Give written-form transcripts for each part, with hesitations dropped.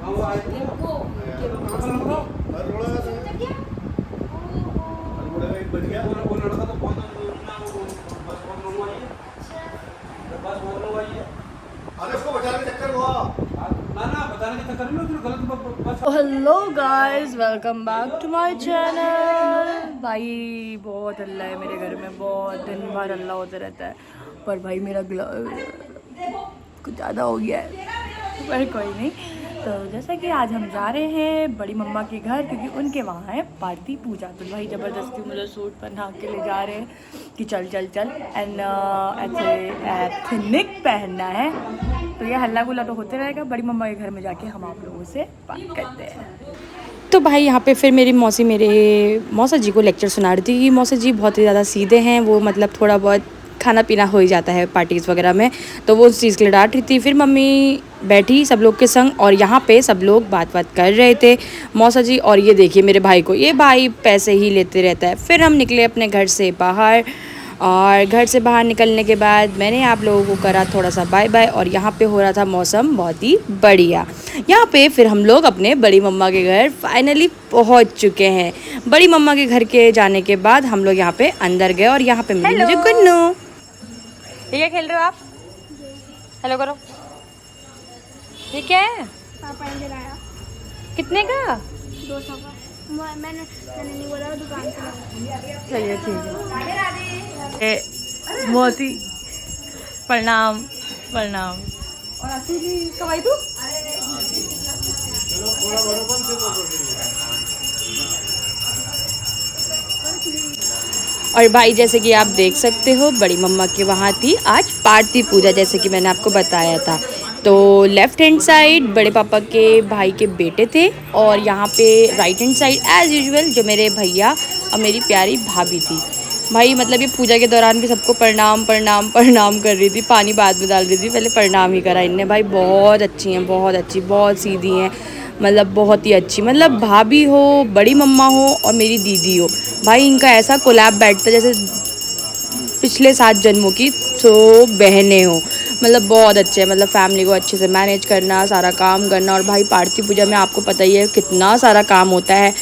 Hello guys, welcome back to my channel. भाई बहुत हल्ला है मेरे घर में, बहुत दिन भर हल्ला होता रहता है। पर भाई मेरा कुछ ज़्यादा हो गया है, पर कोई नहीं। तो जैसा कि आज हम जा रहे हैं बड़ी मम्मा के घर, क्योंकि उनके वहाँ है पार्टी पूजा। तो भाई ज़बरदस्ती मुझे सूट पहना के ले जा रहे हैं कि चल चल चल एंड ऐसे एथनिक पहनना है। तो ये हल्ला गुल्ला तो होते रहेगा। बड़ी मम्मा के घर में जाके हम आप लोगों से बात करते हैं। तो भाई यहाँ पे फिर मेरी मौसी मेरे मौसा जी को लेक्चर सुना रही थी कि मौसा जी बहुत ही ज़्यादा सीधे हैं, वो मतलब थोड़ा बहुत खाना पीना हो ही जाता है पार्टीज़ वगैरह में, तो वो उस चीज़ के लिए डांट रही थी। फिर मम्मी बैठी सब लोग के संग और यहाँ पे सब लोग बात कर रहे थे, मौसा जी। और ये देखिए मेरे भाई को, ये भाई पैसे ही लेते रहता है। फिर हम निकले अपने घर से बाहर, और घर से बाहर निकलने के बाद मैंने आप लोगों को करा थोड़ा सा बाय बाय। और यहाँ पे हो रहा था मौसम बहुत ही बढ़िया। यहाँ पे फिर हम लोग अपने बड़ी मम्मा के घर फाइनली पहुँच चुके हैं। बड़ी मम्मा के घर के जाने के बाद हम लोग यहाँ पे अंदर गए और यहाँ पे मिली मुझे गुन्नू। ये खेल रहे हो आप? हेलो करो। ये क्या है? पापा ने दिलाया। कितने का? 200 का। मैंने नहीं बोला, दुकान से लाया। चलिए ठीक है। मोती प्रणाम प्रणाम। और आशी जी कब आई तू? और भाई जैसे कि आप देख सकते हो बड़ी मम्मा के वहाँ थी आज पार्टी पूजा, जैसे कि मैंने आपको बताया था। तो लेफ़्ट हैंड साइड बड़े पापा के भाई के बेटे थे, और यहाँ पे right hand side as usual जो मेरे भैया और मेरी प्यारी भाभी थी। भाई मतलब ये पूजा के दौरान भी सबको प्रणाम प्रणाम प्रणाम कर रही थी, पानी बाद में डाल रही थी, पहले प्रणाम ही करा इनने। भाई बहुत अच्छी हैं, बहुत अच्छी, बहुत सीधी हैं, मतलब बहुत ही अच्छी। मतलब भाभी हो, बड़ी मम्मा हो और मेरी दीदी हो, भाई इनका ऐसा कोलैब बैठता जैसे पिछले 7 जन्मों की तो बहनें हो। मतलब बहुत अच्छे हैं, मतलब फैमिली को अच्छे से मैनेज करना, सारा काम करना। और भाई पार्टी पूजा में आपको पता ही है कितना सारा काम होता है।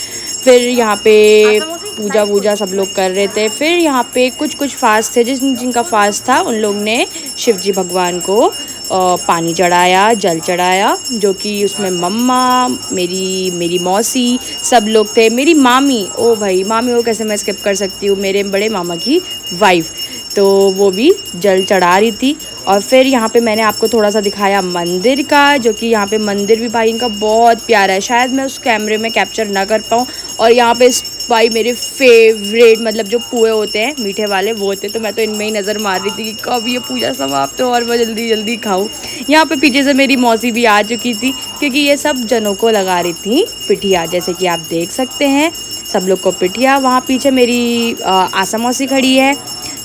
फिर यहाँ पे पूजा वूजा सब लोग कर रहे थे। फिर यहाँ पे कुछ फास्ट थे, जिनका फास्ट था उन लोग ने शिव जी भगवान को पानी चढ़ाया, जल चढ़ाया, जो कि उसमें मम्मा, मेरी मौसी सब लोग थे। मेरी मामी, ओ भाई मामी को कैसे मैं स्किप कर सकती हूँ, मेरे बड़े मामा की वाइफ, तो वो भी जल चढ़ा रही थी। और फिर यहाँ पे मैंने आपको थोड़ा सा दिखाया मंदिर का, जो कि यहाँ पे मंदिर भी भाई इनका बहुत प्यारा है। शायद मैं उस कैमरे में कैप्चर ना कर पाऊँ। और यहाँ पे भाई मेरे फेवरेट मतलब जो पुए होते हैं मीठे वाले वो होते, तो मैं तो इनमें ही नज़र मार रही थी कि कब ये पूजा समाप्त हो और मैं जल्दी जल्दी खाऊं। यहाँ पे पीछे से मेरी मौसी भी आ चुकी थी, क्योंकि ये सब जनों को लगा रही थी पिठिया, जैसे कि आप देख सकते हैं सब लोग को पिठिया। वहाँ पीछे मेरी आसा मौसी खड़ी है,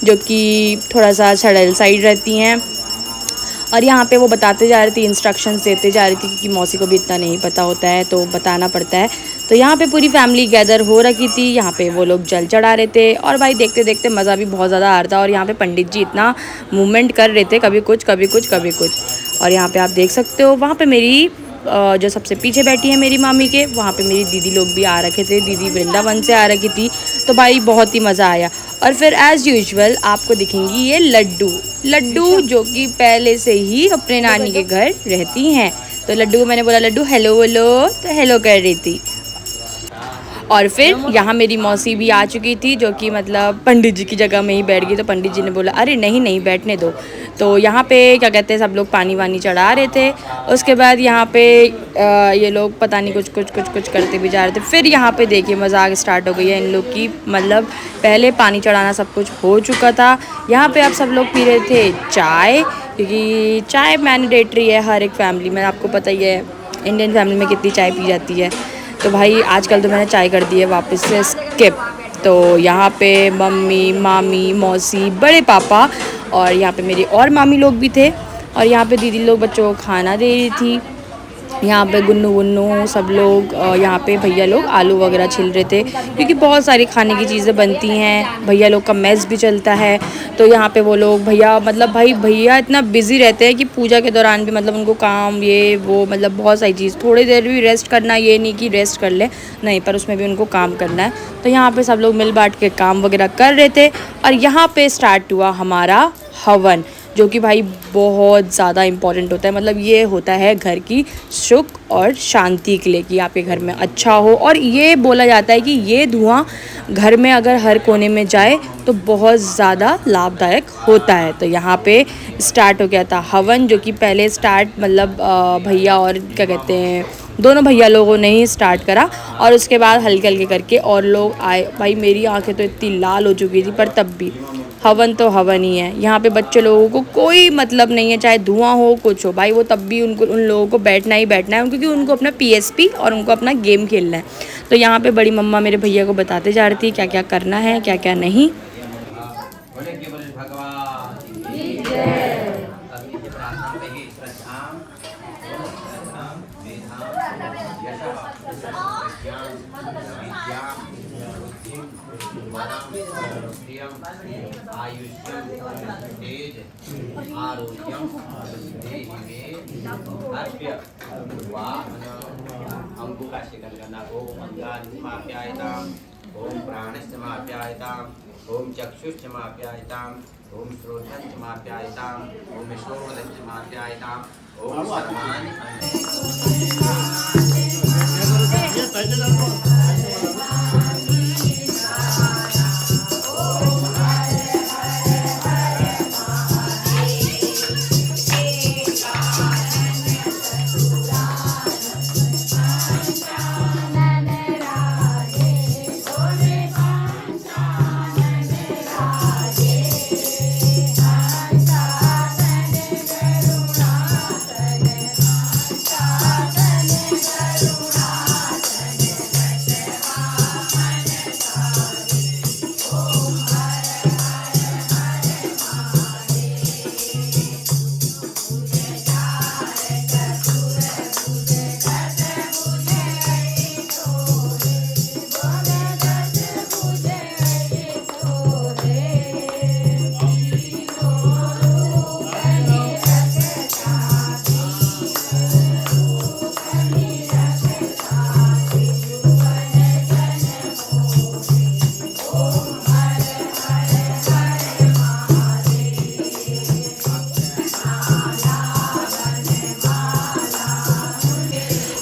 जो कि थोड़ा सा सड़ल साइड रहती हैं। और यहाँ पे वो बताते जा रही थी, इंस्ट्रक्शंस देते जा रही थी, क्योंकि मौसी को भी इतना नहीं पता होता है तो बताना पड़ता है। तो यहाँ पे पूरी फैमिली गैदर हो रखी थी, यहाँ पे वो लोग जल चढ़ा रहे थे। और भाई देखते देखते मज़ा भी बहुत ज़्यादा आ रहा था। और यहाँ पे पंडित जी इतना मूवमेंट कर रहे थे, कभी कुछ कभी कुछ कभी कुछ। और यहाँ पे आप देख सकते हो वहाँ पे मेरी जो सबसे पीछे बैठी है मेरी मामी के, वहाँ पे मेरी दीदी लोग भी आ रखे थे, दीदी वृंदावन से आ रखी थी। तो भाई बहुत ही मज़ा आया। और फिर एज़ यूजुअल आपको दिखेंगी ये लड्डू जो कि पहले से ही अपने नानी के घर रहती हैं। तो लड्डू को मैंने बोला लड्डू हेलो बोलो, तो हेलो कर रही थी। और फिर यहाँ मेरी मौसी भी आ चुकी थी, जो कि मतलब पंडित जी की जगह में ही बैठ गई। तो पंडित जी ने बोला अरे नहीं नहीं बैठने दो। तो यहाँ पे क्या कहते हैं सब लोग पानी वानी चढ़ा रहे थे। उसके बाद यहाँ पे ये लोग पता नहीं कुछ करते भी जा रहे थे। फिर यहाँ पे देखिए मजाक स्टार्ट हो गई है इन लोग की, मतलब पहले पानी चढ़ाना सब कुछ हो चुका था। यहाँ पे आप सब लोग पी रहे थे चाय, क्योंकि चाय मैंडेटरी है हर एक फैमिली में, आपको पता ही है इंडियन फैमिली में कितनी चाय पी जाती है। तो भाई आजकल तो मैंने चाय कर दी है वापस से स्किप। तो यहाँ पे मम्मी, मामी, मौसी, बड़े पापा और यहाँ पे मेरी और मामी लोग भी थे। और यहाँ पे दीदी लोग बच्चों को खाना दे रही थी। यहाँ पे गुन्नू गुन्नू सब लोग यहाँ पे भैया लोग आलू वगैरह छिल रहे थे, क्योंकि बहुत सारी खाने की चीज़ें बनती हैं। भैया लोग का मेस भी चलता है, तो यहाँ पे वो लोग भैया मतलब भैया इतना बिज़ी रहते हैं कि पूजा के दौरान भी मतलब उनको काम ये वो मतलब बहुत सारी चीज़, थोड़ी देर भी रेस्ट करना, ये नहीं कि रेस्ट कर ले, नहीं, पर उसमें भी उनको काम करना है। तो यहाँ पर सब लोग मिल बांट के काम वगैरह कर रहे थे। और यहाँ पर स्टार्ट हुआ हमारा हवन, जो कि भाई बहुत ज़्यादा इम्पॉर्टेंट होता है। मतलब ये होता है घर की सुख और शांति के लिए, कि आपके घर में अच्छा हो। और ये बोला जाता है कि ये धुआं घर में अगर हर कोने में जाए तो बहुत ज़्यादा लाभदायक होता है। तो यहाँ पे स्टार्ट हो गया था हवन, जो कि पहले स्टार्ट मतलब भैया और क्या कहते हैं दोनों भैया लोगों ने ही स्टार्ट करा, और उसके बाद हल्के हल्के करके और लोग आए। भाई मेरी आंखें तो इतनी लाल हो चुकी थी, पर तब भी हवन तो हवन ही है। यहाँ पे बच्चे लोगों को कोई मतलब नहीं है, चाहे धुआं हो कुछ हो, भाई वो तब भी उन लोगों को बैठना ही बैठना है, क्योंकि उनको अपना PSP और उनको अपना गेम खेलना है। तो यहाँ पे बड़ी मम्मा मेरे भैया को बताते जा रही थी क्या क्या करना है, क्या क्या नहीं। ओम प्राणश्चमाप्यायताम्, ओम चक्षुश्चमाप्यायताम्, ओम श्रोत्रश्चमाप्यायताम्, ओम श्रोत्रश्चमाप्यायताम्, ओम सर्वाणि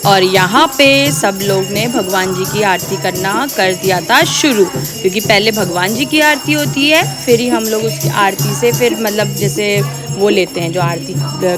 और यहाँ पे सब लोग ने भगवान जी की आरती करना कर दिया था शुरू, क्योंकि पहले भगवान जी की आरती होती है, फिर ही हम लोग उसकी आरती से फिर मतलब जैसे वो लेते हैं जो आरती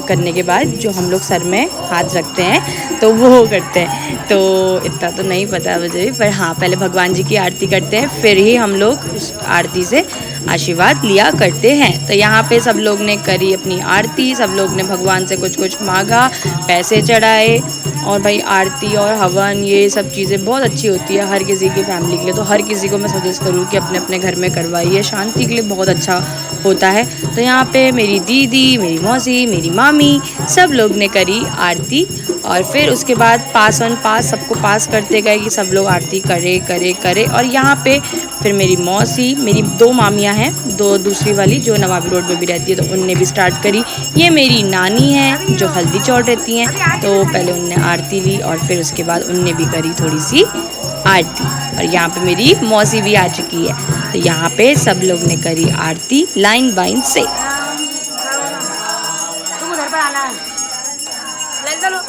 करने के बाद जो हम लोग सर में हाथ रखते हैं तो वो करते हैं। तो इतना तो नहीं पता मुझे भी, पर हाँ पहले भगवान जी की आरती करते हैं, फिर ही हम लोग उस आरती से आशीर्वाद लिया करते हैं। तो यहाँ पे सब लोग ने करी अपनी आरती, सब लोग ने भगवान से कुछ कुछ मांगा, पैसे चढ़ाए। और भाई आरती और हवन ये सब चीज़ें बहुत अच्छी होती है हर किसी की फैमिली के लिए। तो हर किसी को मैं सजेस्ट करूँ कि अपने अपने घर में करवाइए, शांति के लिए बहुत अच्छा होता है। तो यहाँ पे मेरी दीदी, मेरी मौसी, मेरी मामी सब लोग ने करी आरती, और फिर उसके बाद पास सबको पास करते गए कि सब लोग आरती करे करे करे। और यहाँ पे फिर मेरी मौसी, मेरी 2 मामियाँ हैं, 2 दूसरी वाली जो नवाबी रोड में भी रहती है, तो उनने भी स्टार्ट करी। ये मेरी नानी है जो हल्दी चौड़ रहती हैं, तो पहले उनने आरती ली और फिर उसके बाद उनने भी करी थोड़ी सी आरती। और यहाँ पे मेरी मौसी भी आ चुकी है, तो यहाँ पे सब लोग ने करी आरती लाइन बाइन से। तुम उधर पर आना है, ले चलो।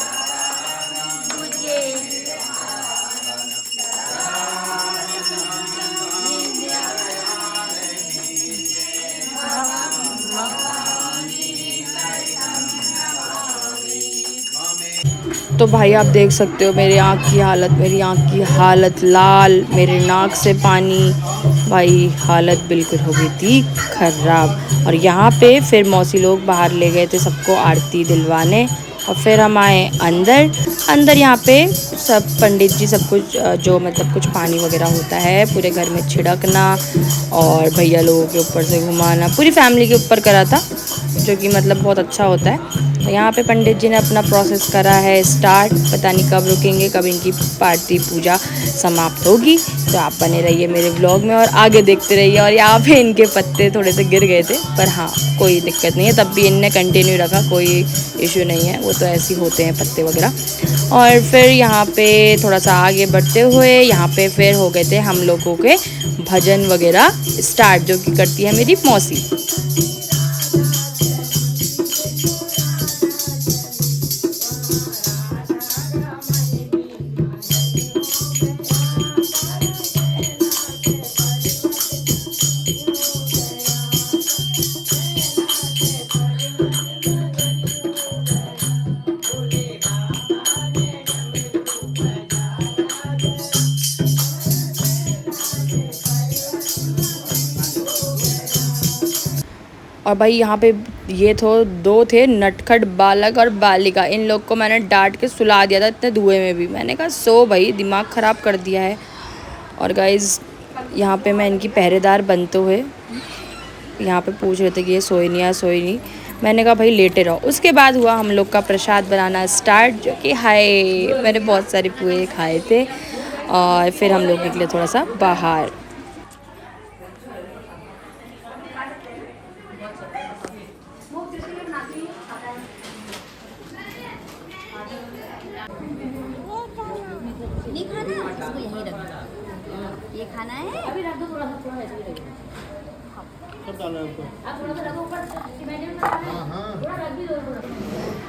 तो भाई आप देख सकते हो मेरी आँख की हालत लाल, मेरे नाक से पानी, भाई हालत बिल्कुल हो गई थी ख़राब। और यहाँ पे फिर मौसी लोग बाहर ले गए थे सबको आरती दिलवाने, और फिर हम आए अंदर यहाँ पे सब पंडित जी सब कुछ जो मतलब कुछ पानी वगैरह होता है पूरे घर में छिड़कना और भैया लोगों के ऊपर से घुमाना, पूरी फैमिली के ऊपर करा था, जो कि मतलब बहुत अच्छा होता है। यहाँ पे पंडित जी ने अपना प्रोसेस करा है स्टार्ट। पता नहीं कब रुकेंगे, कब इनकी पार्थिव पूजा समाप्त होगी। तो आप बने रहिए मेरे व्लॉग में और आगे देखते रहिए। और यहाँ पे इनके पत्ते थोड़े से गिर गए थे, पर हाँ कोई दिक्कत नहीं है, तब भी इनने कंटिन्यू रखा, कोई इशू नहीं है, वो तो ऐसे ही होते हैं पत्ते वगैरह। और फिर यहाँ पे थोड़ा सा आगे बढ़ते हुए यहाँ पे फिर हो गए थे हम लोगों के भजन वगैरह स्टार्ट, जो कि करती है मेरी मौसी। और भाई यहाँ पे ये दो थे नटखट बालक और बालिका। इन लोग को मैंने डांट के सुला दिया था इतने धुएं में भी। मैंने कहा सो भाई, दिमाग ख़राब कर दिया है। और गाइज़ यहाँ पे मैं इनकी पहरेदार बनते हुए यहाँ पे पूछ रहे थे कि ये सोई नहीं या सोई नहीं। मैंने कहा भाई लेटे रहो। उसके बाद हुआ हम लोग का प्रसाद बनाना स्टार्ट, जो कि हाय मैंने बहुत सारे पुए खाए थे। और फिर हम लोग निकले थोड़ा सा बाहर। नहीं खाना, इसको यहीं रख दो। ये खाना है, अभी रख दो, थोड़ा सा ऐसे ही रख दो।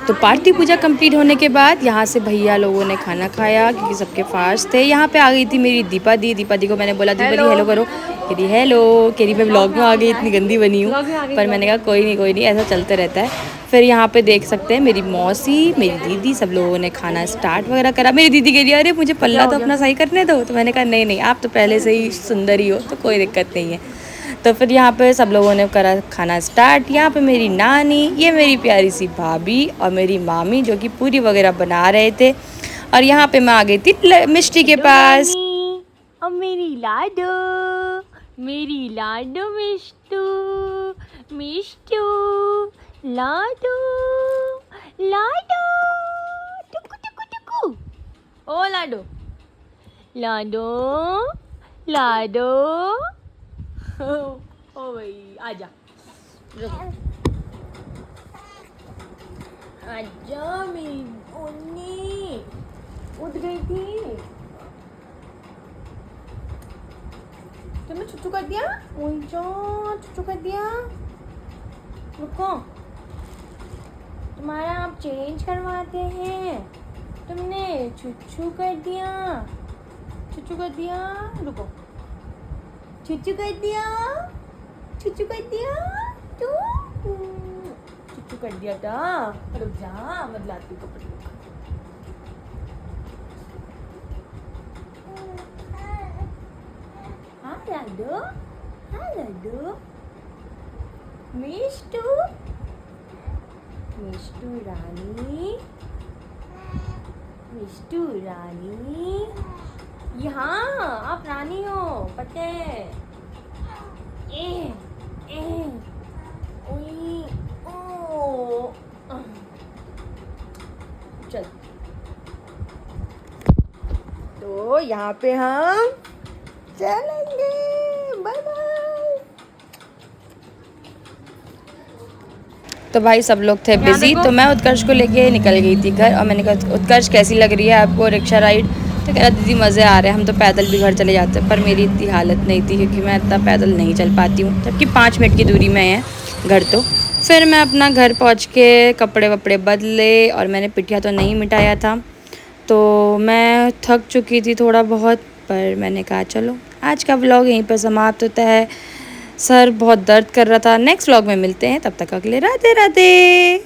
तो पार्थिव पूजा कंप्लीट होने के बाद यहाँ से भैया लोगों ने खाना खाया, क्योंकि सबके फास्ट थे। यहाँ पे आ गई थी मेरी दीपा दी। दीपा दी को मैंने बोला दीपा दी हेलो करो, कह रही हेलो, कह रही मैं व्लॉग में आ गई, इतनी गंदी बनी हूँ। पर मैंने कहा कोई नहीं, ऐसा चलते रहता है। फिर यहाँ पे देख सकते हैं मेरी मौसी, मेरी दीदी, सब लोगों ने खाना स्टार्ट वगैरह करा। मेरी दीदी कह रही अरे मुझे पल्ला तो अपना सही करने दो। तो मैंने कहा नहीं आप तो पहले से ही सुंदर ही हो, तो कोई दिक्कत नहीं है। तो फिर यहाँ पे सब लोगों ने करा खाना स्टार्ट। यहाँ पे मेरी नानी, ये मेरी प्यारी सी भाभी और मेरी मामी, जो कि पूरी वगैरह बना रहे थे। और यहाँ पे मैं आ गई थी मिष्टी के पास। और मेरी लाडो मिष्टू लाडो टुकु टुकु टुकु। ओ लाडो ओ भाई आजा, आजा मेरी ओनी, उठ गई थी। तुमने छुट्टू कर दिया, छुट्टू कर दिया। रुको, तुम्हारा आप चेंज करवाते हैं। तुमने छुट्टू कर दिया, रुको, छुट्टू कर दिया तू, छुट्टू कर दिया था। रुक जा, बदलाती कपड़े। हाँ लाडो मिष्टू रानी, यहाँ आप रानी हो, पता है। चल, तो यहाँ पे हम चलेंगे। Bye bye. तो भाई सब लोग थे बिजी, तो मैं उत्कर्ष को लेके निकल गई थी घर। और मैंने कहा उत्कर्ष कैसी लग रही है आपको रिक्शा राइड? तो कह रहा दीदी मज़े आ रहे हैं, हम तो पैदल भी घर चले जाते हैं। पर मेरी इतनी हालत नहीं थी, क्योंकि मैं इतना पैदल नहीं चल पाती हूँ, जबकि 5 मिनट की दूरी में है घर। तो फिर मैं अपना घर पहुँच के कपड़े वपड़े बदले, और मैंने पिठिया तो नहीं मिटाया था, तो मैं थक चुकी थी थोड़ा बहुत। पर मैंने कहा चलो आज का व्लॉग यहीं पर समाप्त होता है। सर बहुत दर्द कर रहा था। नेक्स्ट व्लॉग में मिलते हैं, तब तक अगले राधे राधे।